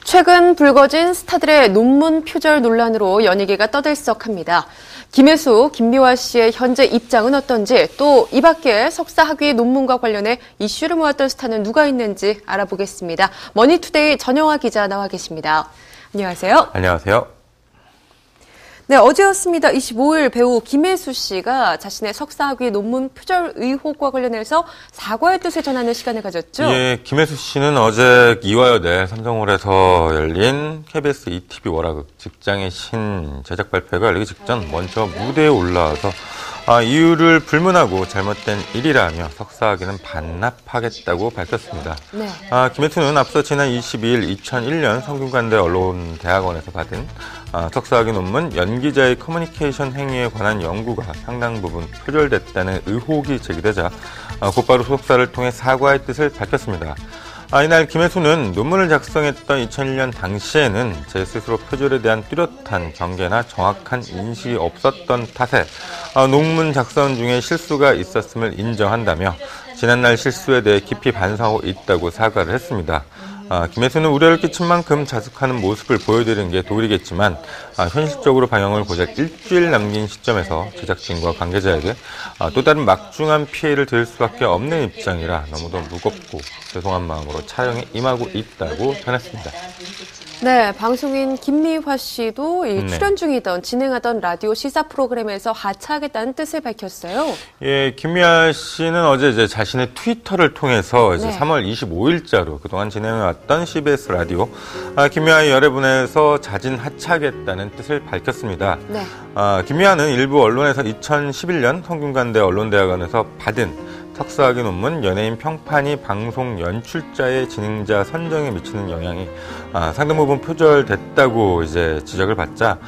최근 불거진 스타들의 논문 표절 논란으로 연예계가 떠들썩합니다. 김혜수, 김미화 씨의 현재 입장은 어떤지, 또 이 밖에 석사 학위 논문과 관련해 이슈를 모았던 스타는 누가 있는지 알아보겠습니다. 머니투데이 전영화 기자 나와 계십니다. 안녕하세요. 안녕하세요. 네, 어제였습니다. 25일 배우 김혜수 씨가 자신의 석사학위 논문 표절 의혹과 관련해서 사과의 뜻을 전하는 시간을 가졌죠. 예, 김혜수 씨는 어제 이화여대 삼성홀에서 열린 KBS ETV 월화극 직장의 신 제작 발표가 열리기 직전 먼저 무대에 올라와서 이유를 불문하고 잘못된 일이라며 석사학위는 반납하겠다고 밝혔습니다. 네. 김혜수는 앞서 지난 22일 2001년 성균관대 언론대학원에서 받은 석사학위 논문 연기자의 커뮤니케이션 행위에 관한 연구가 상당 부분 표절됐다는 의혹이 제기되자 곧바로 소속사를 통해 사과의 뜻을 밝혔습니다. 이날 김혜수는 논문을 작성했던 2001년 당시에는 제 스스로 표절에 대한 뚜렷한 경계나 정확한 인식이 없었던 탓에 논문 작성 중에 실수가 있었음을 인정한다며 지난날 실수에 대해 깊이 반성하고 있다고 사과를 했습니다. 김혜수는 우려를 끼친 만큼 자숙하는 모습을 보여드리는 게 도리겠지만 현실적으로 방영을 고작 일주일 남긴 시점에서 제작진과 관계자에게 또 다른 막중한 피해를 드릴 수밖에 없는 입장이라 너무도 무겁고 죄송한 마음으로 촬영에 임하고 있다고 전했습니다. 네, 방송인 김미화 씨도 출연 중이던 진행하던 라디오 시사 프로그램에서 하차하겠다는 뜻을 밝혔어요. 예, 김미화 씨는 어제 이제 자신의 트위터를 통해서 이제 3월 25일자로 그동안 진행해왔던 CBS 라디오 김미화의 열애분에서 자진 하차하겠다는 뜻을 밝혔습니다. 네. 김미화는 일부 언론에서 2011년 성균관대 언론대학원에서 받은 석사학위 논문 연예인 평판이 방송 연출자의 진행자 선정에 미치는 영향이 상당 부분 표절됐다고 이제 지적을 받자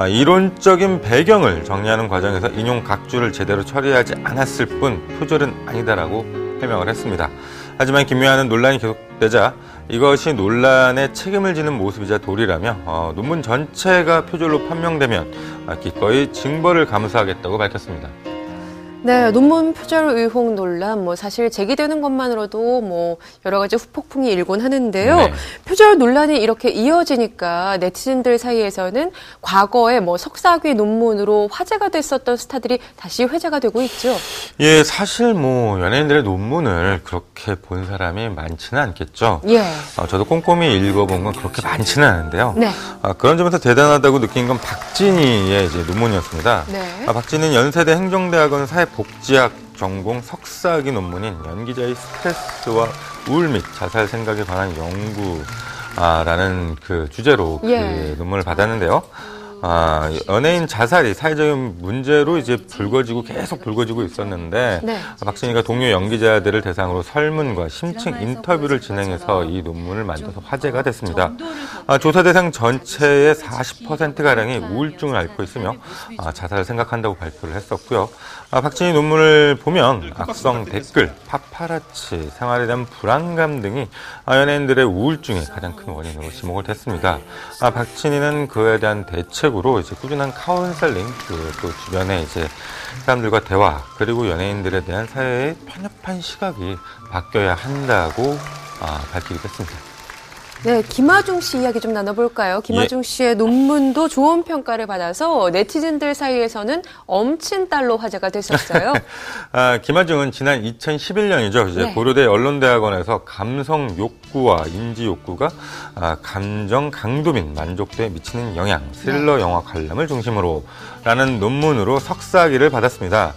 이론적인 배경을 정리하는 과정에서 인용 각주를 제대로 처리하지 않았을 뿐 표절은 아니다라고 해명을 했습니다. 하지만 김미화는 논란이 계속되자 이것이 논란에 책임을 지는 모습이자 도리라며 논문 전체가 표절로 판명되면 기꺼이 징벌을 감수하겠다고 밝혔습니다. 네, 논문 표절 의혹 논란, 사실 제기되는 것만으로도 여러 가지 후폭풍이 일곤 하는데요. 네. 표절 논란이 이렇게 이어지니까 네티즌들 사이에서는 과거에 석사학위 논문으로 화제가 됐었던 스타들이 다시 회자가 되고 있죠. 예, 사실 연예인들의 논문을 그렇게 본 사람이 많지는 않겠죠. 예. 저도 꼼꼼히 읽어본 건 그렇게 많지는 않은데요. 네. 그런 점에서 대단하다고 느낀 건 박진희의 이제 논문이었습니다. 네. 박진희는 연세대 행정대학원 사회복지학 전공 석사학위 논문인 연기자의 스트레스와 우울 및 자살 생각에 관한 연구라는 그 주제로 그 논문을 받았는데요. 연예인 자살이 사회적인 문제로 이제 계속 불거지고 있었는데, 네. 박진희가 동료 연기자들을 대상으로 설문과 심층 인터뷰를 진행해서 이 논문을 만들어서 화제가 됐습니다. 조사 대상 전체의 40%가량이 우울증을 앓고 있으며, 자살을 생각한다고 발표를 했었고요. 박진희 논문을 보면 악성 댓글, 파파라치, 생활에 대한 불안감 등이 연예인들의 우울증의 가장 큰 원인으로 지목을 됐습니다. 박진희는 그에 대한 대책으로 이제 꾸준한 카운셀링, 또 주변에 이제 사람들과 대화, 그리고 연예인들에 대한 사회의 편협한 시각이 바뀌어야 한다고 밝히기도 했습니다. 네, 김아중 씨 이야기 좀 나눠볼까요? 김아중 씨의 논문도 좋은 평가를 받아서 네티즌들 사이에서는 엄친딸로 화제가 됐었어요. 김아중은 지난 2011년이죠. 이제 고려대 언론대학원에서 감성 욕구와 인지 욕구가 감정 강도 및 만족도에 미치는 영향, 스릴러 영화 관람을 중심으로 라는 논문으로 석사학위를 받았습니다.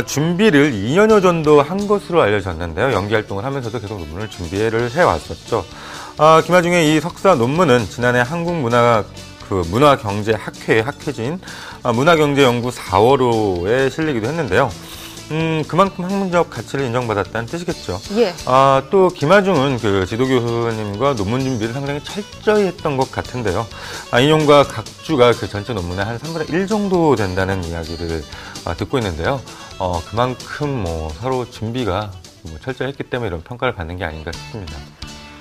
준비를 2년여 정도 한 것으로 알려졌는데요. 연기 활동을 하면서도 계속 논문을 준비를 해왔었죠. 김아중의 이 석사 논문은 지난해 문화경제학회의 학회지인 문화경제연구 4월호에 실리기도 했는데요. 그만큼 학문적 가치를 인정받았다는 뜻이겠죠. 예. 또 김아중은 그 지도교수님과 논문 준비를 상당히 철저히 했던 것 같은데요. 인용과 각주가 그 전체 논문의 한 3분의 1 정도 된다는 이야기를 듣고 있는데요. 그만큼 서로 준비가 철저히 했기 때문에 이런 평가를 받는 게 아닌가 싶습니다.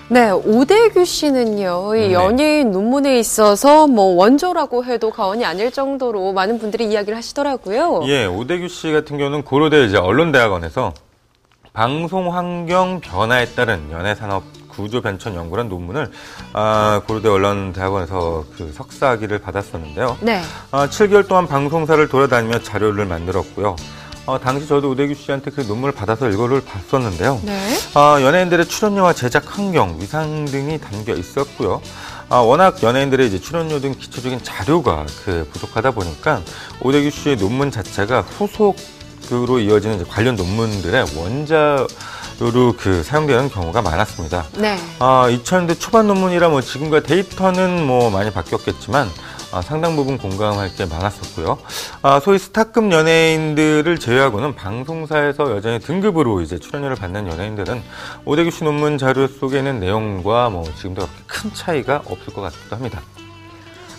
네, 오대규 씨는요, 이 연예인 논문에 있어서 원조라고 해도 과언이 아닐 정도로 많은 분들이 이야기를 하시더라고요. 예, 오대규 씨 같은 경우는 고려대 이제 언론대학원에서 방송 환경 변화에 따른 연예 산업 구조변천연구란 논문을 고려대 언론대학원에서 그 석사학위를 받았었는데요. 네. 7개월 동안 방송사를 돌아다니며 자료를 만들었고요. 당시 저도 오대규 씨한테 그 논문을 받아서 이거를 봤었는데요. 네. 연예인들의 출연료와 제작 환경, 위상 등이 담겨 있었고요. 워낙 연예인들의 이제 출연료 등 기초적인 자료가 부족하다 보니까 오대규 씨의 논문 자체가 후속으로 이어지는 이제 관련 논문들의 원자로 사용되는 경우가 많았습니다. 네. 2000년대 초반 논문이라 지금과 데이터는 많이 바뀌었겠지만 상당 부분 공감할 게 많았었고요. 소위 스타급 연예인들을 제외하고는 방송사에서 여전히 등급으로 이제 출연료를 받는 연예인들은 오대규 씨 논문 자료 속에 있는 내용과 지금도 그렇게 큰 차이가 없을 것 같기도 합니다.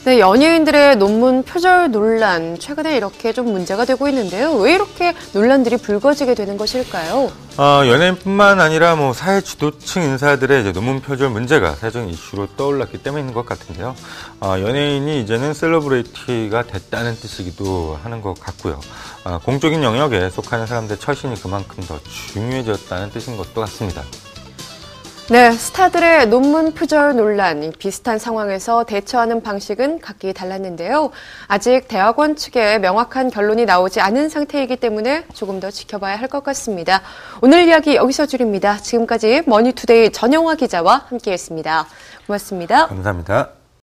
네, 연예인들의 논문 표절 논란, 최근에 이렇게 좀 문제가 되고 있는데요. 왜 이렇게 논란들이 불거지게 되는 것일까요? 연예인뿐만 아니라 사회 지도층 인사들의 이제 논문 표절 문제가 사회적인 이슈로 떠올랐기 때문인 것 같은데요. 연예인이 이제는 셀러브리티가 됐다는 뜻이기도 하는 것 같고요. 공적인 영역에 속하는 사람들의 처신이 그만큼 더 중요해졌다는 뜻인 것도 같습니다. 네, 스타들의 논문 표절 논란, 비슷한 상황에서 대처하는 방식은 각기 달랐는데요. 아직 대학원 측에 명확한 결론이 나오지 않은 상태이기 때문에 조금 더 지켜봐야 할 것 같습니다. 오늘 이야기 여기서 줄입니다. 지금까지 머니투데이 전영화 기자와 함께했습니다. 고맙습니다. 감사합니다.